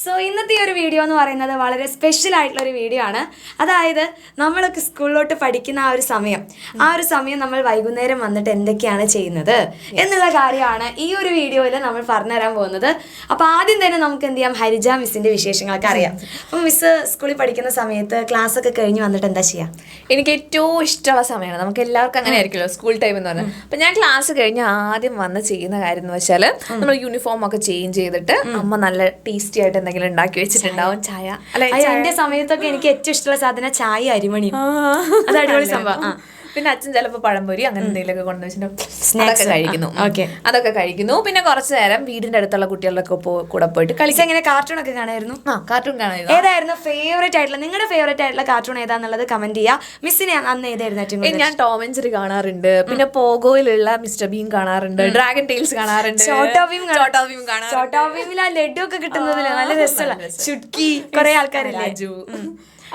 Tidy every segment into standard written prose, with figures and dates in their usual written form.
So ഇന്നത്തെ ഒരു video എന്ന് പറയുന്നത് വളരെ സ്പെഷ്യൽ ആയിട്ടുള്ള ഒരു വീഡിയോ ആണ്. അതായത് നമ്മളൊക്കെ സ്കൂളിലോട്ട് പഠിക്കുന്ന ആ ഒരു സമയം നമ്മൾ വൈകുന്നേരം വന്നിട്ട് എന്തൊക്കെയാണ് ചെയ്യുന്നത് എന്നുള്ള കാര്യമാണ് ഈ ഒരു വീഡിയോയിൽ നമ്മൾ പറഞ്ഞുതരാൻ പോകുന്നത്. അപ്പോൾ ആദ്യം തന്നെ നമുക്ക് എന്ത് ചെയ്യാം, ഹരിജ മിസ്സിന്റെ വിശേഷങ്ങളൊക്കെ അറിയാം. അപ്പം മിസ് സ്കൂളിൽ പഠിക്കുന്ന സമയത്ത് ക്ലാസ് ഒക്കെ കഴിഞ്ഞ് വന്നിട്ട് എന്താ ചെയ്യാം? എനിക്ക് ഏറ്റവും ഇഷ്ടമുള്ള സമയമാണ്. നമുക്ക് എല്ലാവർക്കും അങ്ങനെ ആയിരിക്കുമല്ലോ സ്കൂൾ ടൈം എന്ന് പറഞ്ഞാൽ. അപ്പം ഞാൻ ക്ലാസ് കഴിഞ്ഞ് ആദ്യം വന്ന് ചെയ്യുന്ന കാര്യം എന്ന് വെച്ചാൽ നമ്മൾ യൂണിഫോം ഒക്കെ ചേഞ്ച് ചെയ്തിട്ട് അമ്മ നല്ല ടേസ്റ്റി ആയിട്ട് എന്തെങ്കിലും ഉണ്ടാക്കി വെച്ചിട്ടുണ്ടാവും. ചായ എന്റെ സമയത്തൊക്കെ എനിക്ക് ഏറ്റവും ഇഷ്ടമുള്ള സാധനം ചായ അരിമണി. അത് അടിപൊളി സംഭവം. പിന്നെ അച്ഛൻ ചിലപ്പോൾ പഴംപൊരി അങ്ങനെ എന്തെങ്കിലുമൊക്കെ കൊണ്ടുവച്ചിട്ട് അതൊക്കെ കഴിക്കുന്നു. പിന്നെ കുറച്ച് നേരം വീടിന്റെ അടുത്തുള്ള കുട്ടികളുടെ കൂടെ പോയിട്ട് കളിച്ച് എങ്ങനെ കാർട്ടൂൺ ഒക്കെ കാണായിരുന്നു. കാർട്ടൂൺ കാണായിരുന്നു. ഏതായിരുന്നു ഫേവറേറ്റ് ആയിട്ടുള്ള നിങ്ങളുടെ ഫേവറേറ്റ് ആയിട്ടുള്ള കാർട്ടൂൺ ഏതാന്നുള്ളത് കമന്റ് ചെയ്യാ. മിസ്സിനെ അന്ന് ഏതായിരുന്നു? ഞാൻ ടോം ആൻഡ് ജെറി കാണാറുണ്ട്. പിന്നെ പോഗോയിലുള്ള മിസ്റ്റർ ബീൻ കാണാറുണ്ട്. ഡ്രാഗൺ ടൈൽസ് കാണാറുണ്ട്. ചോട്ടാ ഭീമിൽ ആ ലഡു ഒക്കെ കിട്ടുന്നതില് നല്ല രസമുള്ള ചുട്കി കുറെ ആൾക്കാരില്ലേ.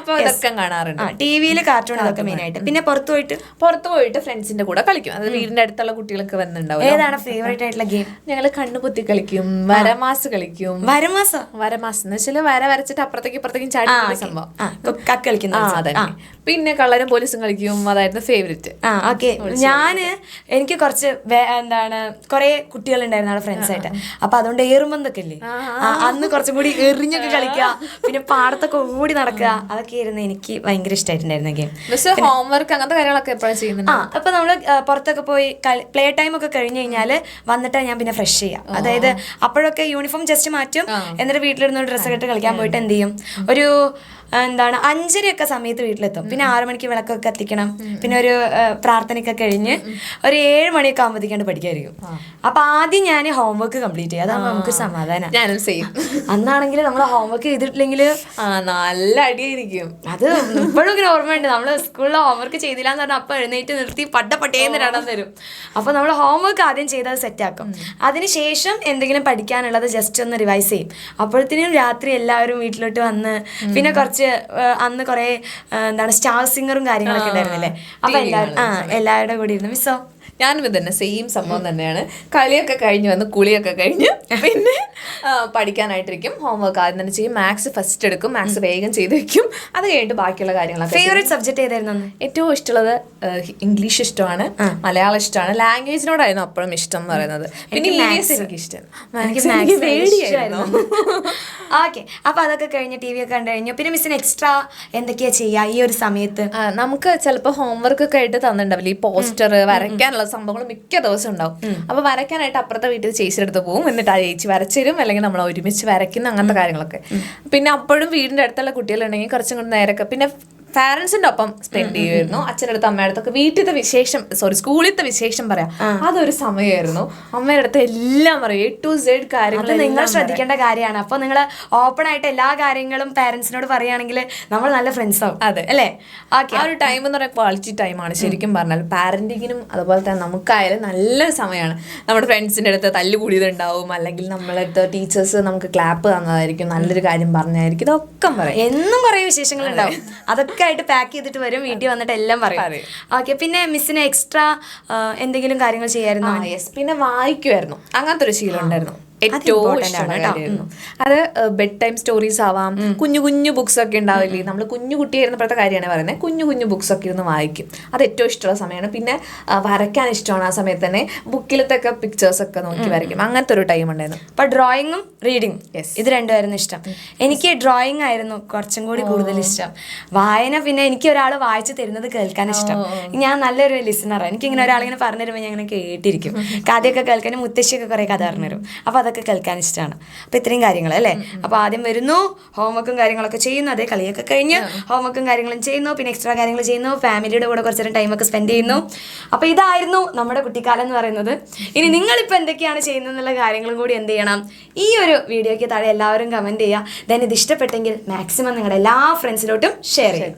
അപ്പൊ ഇതൊക്കെ കാണാറുണ്ട്. ടിവിയിൽ കാർട്ടൂൺ അതൊക്കെ മെയിൻ ആയിട്ട്. പിന്നെ പുറത്തു പോയിട്ട് ഫ്രണ്ട്സിന്റെ കൂടെ കളിക്കും. അത് വീടിന്റെ അടുത്തുള്ള കുട്ടികളൊക്കെ വന്നിട്ടുണ്ടാവും. ഏതാണ് ഫേവറേറ്റ് ആയിട്ടുള്ള ഗെയിം? ഞങ്ങള് കണ്ണുപൊത്തി കളിക്കും, വരമാസ് കളിക്കും. വരമാസ് എന്ന് വെച്ചാൽ വര വരച്ചിട്ട് അപ്പുറത്തേക്കും ചാടി സംഭവം കളിക്കുന്ന. പിന്നെ കള്ളനും പോലീസും കളിക്കും. അതായിരുന്നു ഫേവറേറ്റ്. എനിക്ക് കുറച്ച് കുറെ കുട്ടികളുണ്ടായിരുന്നു അവിടെ ഫ്രണ്ട്സ് ആയിട്ട്. അപ്പൊ അതുകൊണ്ട് ഏറുമ്പന്തൊക്കെ ഇല്ലേ, അന്ന് കുറച്ചും കൂടി എറിഞ്ഞൊക്കെ കളിക്കുക. പിന്നെ പാടത്തൊക്കെ ഓടി നടക്കുക. അതൊക്കെ ആയിരുന്നു എനിക്ക് ഭയങ്കര ഇഷ്ടമായിട്ടുണ്ടായിരുന്ന ഗെയിം. ഹോംവർക്ക് അങ്ങനത്തെ കാര്യങ്ങളൊക്കെ എപ്പോഴും ചെയ്യുന്നുണ്ട്. അപ്പൊ നമ്മള് പുറത്തൊക്കെ പോയി പ്ലേ ടൈം ഒക്കെ കഴിഞ്ഞ് കഴിഞ്ഞാല് വന്നിട്ട് ഞാൻ പിന്നെ ഫ്രഷ് ചെയ്യാം. അതായത് അപ്പോഴൊക്കെ യൂണിഫോം ജസ്റ്റ് മാറ്റും, എന്നിട്ട് വീട്ടിലിരുന്ന് ഡ്രസ്സ് ഇട്ട് കളിക്കാൻ പോയിട്ട് എന്ത് ചെയ്യും, ഒരു 5:30 സമയത്ത് വീട്ടിലെത്തും. പിന്നെ 6 മണിക്ക് വിളക്കൊക്കെ കത്തിക്കണം. പിന്നെ ഒരു പ്രാർത്ഥനയൊക്കെ കഴിഞ്ഞ് ഒരു 7 മണിയൊക്കെ ആകുമ്പോഴത്തേക്കാണ് പഠിക്കായിരിക്കും. അപ്പൊ ആദ്യം ഞാൻ ഹോംവർക്ക് കംപ്ലീറ്റ് ചെയ്യും. അതാകുമ്പോൾ നമുക്ക് സമാധാനം. അന്നാണെങ്കിൽ നമ്മൾ ഹോംവർക്ക് ചെയ്തിട്ടില്ലെങ്കിൽ നല്ല അടിയായിരിക്കും. അത് ഇപ്പോഴും ഇങ്ങനെ ഓർമ്മയുണ്ട്. നമ്മള് സ്കൂളിൽ ഹോംവർക്ക് ചെയ്തില്ല എന്ന് പറഞ്ഞാൽ അപ്പൊ എഴുന്നേറ്റ് നിർത്തി പട്ടേന്ന് രണ്ടാൻ തരും. അപ്പൊ നമ്മൾ ഹോംവർക്ക് ആദ്യം ചെയ്ത് അത് സെറ്റാക്കും. അതിനുശേഷം എന്തെങ്കിലും പഠിക്കാനുള്ളത് ജസ്റ്റ് ഒന്ന് റിവൈസ് ചെയ്യും. അപ്പോഴത്തേനും രാത്രി എല്ലാവരും വീട്ടിലോട്ട് വന്ന് പിന്നെ അന്ന് കുറെ സ്റ്റാർ സിംഗറും കാര്യങ്ങളൊക്കെ ഉണ്ടായിരുന്നില്ലേ. അപ്പൊ എല്ലാവരുടെ കൂടി ഇരുന്ന്. മിസ്സോ? ഞാനും ഇത് തന്നെ സെയിം സംഭവം തന്നെയാണ്. കളിയൊക്കെ കഴിഞ്ഞ് വന്ന് കുളിയൊക്കെ കഴിഞ്ഞ് പിന്നെ പഠിക്കാനായിട്ടിരിക്കും. ഹോംവർക്ക് ആദ്യം തന്നെ ചെയ്യും. മാത്സ് ഫസ്റ്റ് എടുക്കും. മാത്സ് വേഗം ചെയ്ത് വെക്കും. അത് കഴിഞ്ഞിട്ട് ബാക്കിയുള്ള കാര്യങ്ങളൊക്കെ. ഫേവറേറ്റ് സബ്ജക്ട് ഏതായിരുന്നു? ഏറ്റവും ഇഷ്ടമുള്ളത് ഇംഗ്ലീഷ് ഇഷ്ടമാണ്, മലയാളം ഇഷ്ടമാണ്. ലാംഗ്വേജിനോടായിരുന്നു അപ്പോഴും ഇഷ്ടം എന്ന് പറയുന്നത്. പിന്നെ എനിക്ക് ഇഷ്ടം. ഓക്കെ. അപ്പൊ അതൊക്കെ കഴിഞ്ഞ് ടി വി ഒക്കെ കണ്ടു കഴിഞ്ഞു. പിന്നെ മിസ്സിന് എക്സ്ട്രാ എന്തൊക്കെയാ ചെയ്യാ ഈ ഒരു സമയത്ത്? നമുക്ക് ചിലപ്പോൾ ഹോംവർക്ക് ഒക്കെ ആയിട്ട് തന്നിട്ടുണ്ടാവില്ല, ഈ പോസ്റ്റർ വരയ്ക്കാനുള്ള സംഭവങ്ങൾ മിക്ക ദിവസം ഉണ്ടാവും. അപ്പൊ വരയ്ക്കാനായിട്ട് അപ്പുറത്തെ വീട്ടിൽ ചേച്ചിയെടുത്ത് പോകും. എന്നിട്ട് ആ ചേച്ചി വരച്ചിരും, അല്ലെങ്കിൽ നമ്മൾ ഒരുമിച്ച് വരയ്ക്കുന്ന അങ്ങനത്തെ കാര്യങ്ങളൊക്കെ. പിന്നെ അപ്പോഴും വീടിന്റെ അടുത്തുള്ള കുട്ടികളുണ്ടെങ്കിൽ കുറച്ചും കൂടി നേരൊക്കെ പിന്നെ പാരന്റ്സിന്റെ ഒപ്പം സ്പെൻഡ് ചെയ്യുമായിരുന്നു. അച്ഛൻ്റെ അടുത്ത് അമ്മയുടെ അടുത്തൊക്കെ വീട്ടിലത്തെ വിശേഷം സ്കൂളിലത്തെ വിശേഷം പറയാം. അതൊരു സമയമായിരുന്നു. അമ്മയുടെ അടുത്ത് എല്ലാം പറയും, A to Z കാര്യങ്ങൾ. നിങ്ങൾ ശ്രദ്ധിക്കേണ്ട കാര്യമാണ്. അപ്പൊ നിങ്ങൾ ഓപ്പൺ ആയിട്ട് എല്ലാ കാര്യങ്ങളും പാരന്റ്സിനോട് പറയുകയാണെങ്കിൽ നമ്മൾ നല്ല ഫ്രണ്ട്സ് ആവും. അതെ അല്ലേ? ആ ഒരു ടൈം എന്ന് പറയുന്നത് ക്വാളിറ്റി ടൈമാണ് ശരിക്കും പറഞ്ഞാൽ. പാരന്റിങ്ങിനും അതുപോലെ തന്നെ നമുക്കായാലും നല്ലൊരു സമയമാണ്. നമ്മുടെ ഫ്രണ്ട്സിന്റെ അടുത്ത് തല്ലുകൂടിയതുണ്ടാവും, അല്ലെങ്കിൽ നമ്മളെ അടുത്ത് ടീച്ചേഴ്സ് നമുക്ക് ക്ലാപ്പ് തന്നതായിരിക്കും, നല്ലൊരു കാര്യം പറഞ്ഞായിരിക്കും. ഇതൊക്കെ പറയും. എന്നും കുറേ വിശേഷങ്ങൾ ഉണ്ടാവും. അതൊക്കെ ആയിട്ട് പാക്ക് ചെയ്തിട്ട് വരും, വീട്ടിൽ വന്നിട്ട് എല്ലാം പറയും. ഓക്കെ. പിന്നെ മിസ്സിന് എക്സ്ട്രാ എന്തെങ്കിലും കാര്യങ്ങൾ ചെയ്യായിരുന്നു? പിന്നെ വായിക്കുമായിരുന്നു. അങ്ങനത്തെ ഒരു ശീലം ഉണ്ടായിരുന്നു. ഏറ്റവും ഇഷ്ടമായിരുന്നു അത്. ബെഡ് ടൈം സ്റ്റോറീസ് ആവാം, കുഞ്ഞു ബുക്സ് ഒക്കെ ഉണ്ടാവില്ലേ. നമ്മൾ കുഞ്ഞു കുട്ടിയായിരുന്നപ്പോഴത്തെ കാര്യമാണ് പറയുന്നത്. കുഞ്ഞു ബുക്സ് ഒക്കെ ഇരുന്ന് വായിക്കും. അത് ഏറ്റവും ഇഷ്ടമുള്ള സമയമാണ്. പിന്നെ വരയ്ക്കാൻ ഇഷ്ടമാണ്. ആ സമയത്ത് തന്നെ ബുക്കിലത്തെ പിക്ചേഴ്സ് ഒക്കെ നോക്കി വരയ്ക്കും. അങ്ങനത്തെ ഒരു ടൈം ഉണ്ടായിരുന്നു. അപ്പൊ ഡ്രോയിങ്ങും റീഡിങ്ങും ഇത് രണ്ടുമായിരുന്നു ഇഷ്ടം. എനിക്ക് ഡ്രോയിങ് ആയിരുന്നു കുറച്ചും കൂടി കൂടുതൽ ഇഷ്ടം. വായന പിന്നെ എനിക്ക് ഒരാൾ വായിച്ചു തരുന്നത് കേൾക്കാൻ ഇഷ്ടം. ഞാൻ നല്ലൊരു ലിസണറാണ്. എനിക്കിങ്ങനെ ഒരാളിങ്ങനെ പറഞ്ഞു തരുമ്പോൾ ഞാൻ ഇങ്ങനെ കേട്ടിരിക്കും. കഥയൊക്കെ കേൾക്കാനും മുത്തശ്ശിയൊക്കെ കുറെ കഥ പറഞ്ഞു തരും. അപ്പൊ അതൊക്കെ കേൾക്കാൻ ഇഷ്ടമാണ്. അപ്പൊ ഇത്രയും കാര്യങ്ങൾ അല്ലേ. അപ്പൊ ആദ്യം വരുന്നു, ഹോംവർക്കും കാര്യങ്ങളൊക്കെ ചെയ്യുന്നു. അതേ കളിയൊക്കെ കഴിഞ്ഞ് ഹോംവർക്കും കാര്യങ്ങളും ചെയ്യുന്നു, പിന്നെ എക്സ്ട്രാ കാര്യങ്ങൾ ചെയ്യുന്നു, ഫാമിലിയുടെ കൂടെ കുറച്ചു നേരം ടൈമൊക്കെ സ്പെൻഡ് ചെയ്യുന്നു. അപ്പൊ ഇതായിരുന്നു നമ്മുടെ കുട്ടിക്കാലം എന്ന് പറയുന്നത്. ഇനി നിങ്ങളിപ്പോൾ എന്തൊക്കെയാണ് ചെയ്യുന്നത് എന്നുള്ള കാര്യങ്ങളും കൂടി എന്ത് ചെയ്യണം, ഈ ഒരു വീഡിയോയ്ക്ക് താഴെ എല്ലാവരും കമന്റ് ചെയ്യുക. ദെൻ ഇത് ഇഷ്ടപ്പെട്ടെങ്കിൽ മാക്സിമം നിങ്ങളുടെ എല്ലാ ഫ്രണ്ട്സിലോട്ടും ഷെയർ ചെയ്യും.